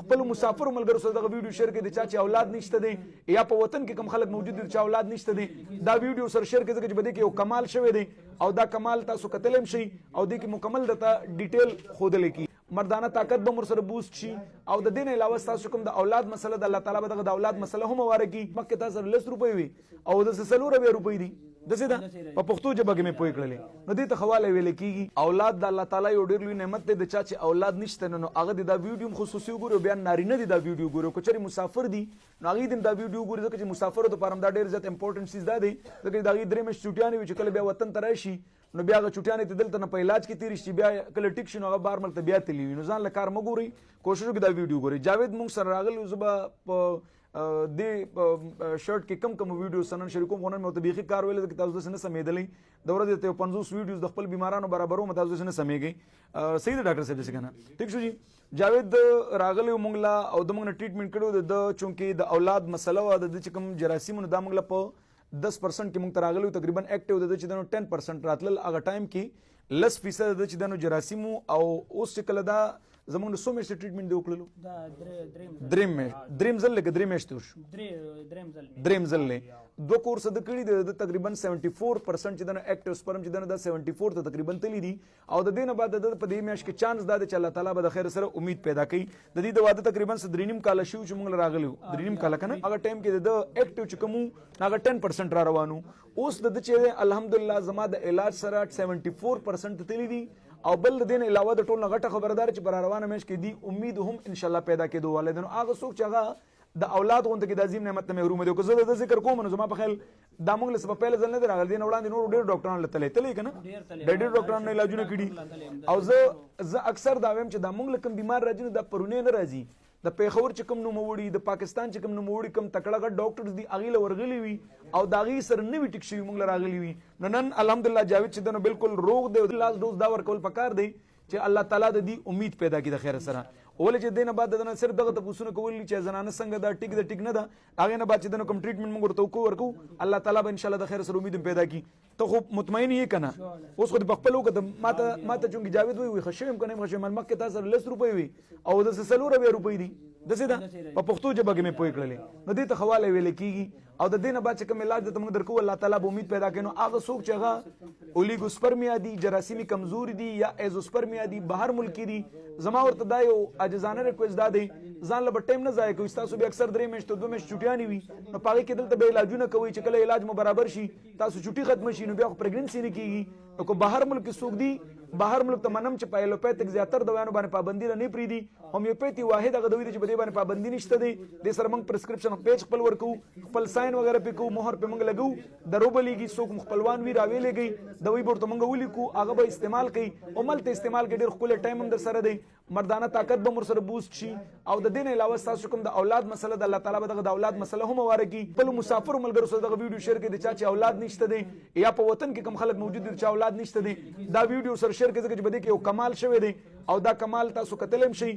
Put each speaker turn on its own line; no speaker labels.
خپل مسافر ملګرو سره دغه ویډیو شیر کړئ چې اولاد نشته دي یا په وطن کې کوم خلک موجود دي چې اولاد نشته دي دا ویډیو سره شیر کړئ چې بده کې یو کمال شوی دی او دا کمال تاسو کتلم شي او د کې مکمل دته ډیټیل خودل کی مردانه طاقت به مر سره بوست شي او د دین علاوه تاسو کوم د اولاد مسله د الله تعالی به د اولاد مسله هم واره کی مکه تاسو 10 روپۍ وي او د 100 روپۍ دي دسه دا په پښتو ژبه کې مې پوي کړلې نو دې ته حواله ویل کیږي اولاد د الله تعالی یو ډېر لوی نعمت دی د چا چې اولاد نشته نو هغه دا ویډیو خصوصي وګورو بیا نارینه دی دا ویډیو وګورو کچري مسافر دي نو هغه دې دا ویډیو وګوري ځکه چې مسافر ته پرم دا ډېر زیات امپورټنس چیز ده دی ځکه دا غي درې مې چټیانې چې کله بیا وطن ته راشي نو بیا غ چټیانې ته دلته نه په علاج کې تیری شي بیا کله ټیک شي نو هغه بار ملته بیا تلی نو ځان له کار مګوري کوشش وکړه دا ویډیو ګوري جاوید مونږ سره راغلی زبا د شرټ کې کم ویډیو سنن شریکوم غونن مې ته بيخي کار ویل چې تاسو د سن سمېدلې د ورځې ته 50 ویډیوز د خپل بیمارانو برابرو متاسو سن سمېږي صحیح د ډاکټر صاحب څخه کنه ٹھیک شو جی جاوید راغلی مونږ لا او د مونږ ټریټمنټ کړو د چونکې د اولاد مسله و د چکم جراثیمونو د مونږ لا په 10% کې مونږ تراغلی تقریبا اکټیو د چې دنو 10% راتل هغه ټایم کې لس فیصد د چې دنو جراثیمو او اوس چې کله دا زمونږ د سومې ټریټمنټ دی وکړلو دا دریم ځل لکه دریم میاشتې وشو دریم ځل دوه کورس د کړي د تقریبا 74% چې د اکټیو سپرم چې د 74 ته تقریبا تللی دي او د دینه بعد د په دې میاشت کې چانس دا چې الله تعالی به د خیر سره امید پیدا کړي د دې د واده تقریبا 3.5 کال شو چې موږ راغلو 3.5 کال کنه هغه ټایم کې د اکټیو چې کوم هغه 10% را روانو اوس د چې الحمدلله زما د علاج سره 74% تللی دي او بل دین علاوه د ټول غټه خبردار چې پر روانه مېش کې دی امید هم ان شاء الله پیدا کېدو والدین هغه څوک چې هغه د اولاد غونډه کې د عظیم نعمت نه محروم دي کو زه د ذکر کوم نو زما په خیال دا موږ له سبب پهل ځل نه راغلی دین وړاندې نور ډېر ډاکټرانو لته تلې کنه ډېر ډاکټرانو علاجونه کړي او زه اکثر دا ویم چې دا موږ لکم بیمار راځي د پرونه نه راځي د پیښور چې کوم نوموړي د پاکستان چې کوم نوموړي کوم تکړه غټ ډاکټرز دي اغه ورغلي وي او داغي سر نه وی ټیک شي موږ راغلي وي نن الحمدلله جاوید چې دنو بالکل روغ دی لاس ډوز دا ورکول پکار دی چې الله تعالی د دې امید پیدا کړي د خیر سره ولې چې دینه بعد دنه صرف دغه تاسو کولی چې زنانه څنګه دا ټیک د ټیک نه ده هغه نه بعد چې دنه کوم ټریټمنټ موږ ورته ورکو الله تعالی به ان شاء الله د خیر سره امید پیدا کړي ته خو مطمئن یې کنه اوس خو د خپل وکړه ماته چونګي جاوید وي خشم کنه خشم مکه تاسو 10 روپۍ وي او د 100 روپۍ دي دسه دا په پښتو ژبه کې مې پوي کړلې نو دې ته حواله ویل کیږي او د دینه بعد چې کوم علاج ته موږ درکو الله تعالی به امید پیدا کړي نو هغه څوک چې هغه اولیګوسپرمیا دي جراثیمي کمزوري دي یا ایزوسپرمیا دي بهر ملکی دي زما ورته دا یو عاجزانه ریکوست دا دی ځان له ټیم نه ځای کوي تاسو به اکثر درې میاشتې دوه میاشتې چټیانی وي نو پاره کې دلته به علاجونه کوي چې کله علاج مو برابر شي تاسو چټي ختم شي نو بیا پریګننسي نه کیږي نو کو بهر ملک څوک دي بهر ملک ته منم چې په ایلوپیتک زیاتر دوايانو باندې پابندي نه پریدي هومیوپیتي واحد هغه دوی چې په دې باندې پابندي نشته دي د سره موږ پرسکرپشن پیج خپل ورکو خپل ساين وغیرہ په کو مهر په موږ لګو دروبلېږي څوک خپلوان وی راویلېږي دوی ورته موږ ولیکو هغه به استعمال کوي او ملته استعمال کوي ډېر خپل ټایم هم در سره دی مردانه طاقت به مر سره بوست شي او د دین علاوه تاسو کوم د اولاد مسله د الله تعالی به د اولاد مسله هم واره کی بل مسافر ملګرو سره د ویډیو شیر کړي چې اولاد نشته دي یا په وطن کې کوم خلک موجود دي چې اولاد نشته دي دا ویډیو سره شیر کړئ چې بده کې یو کمال شوی دی او دا کمال تاسو کتلم شي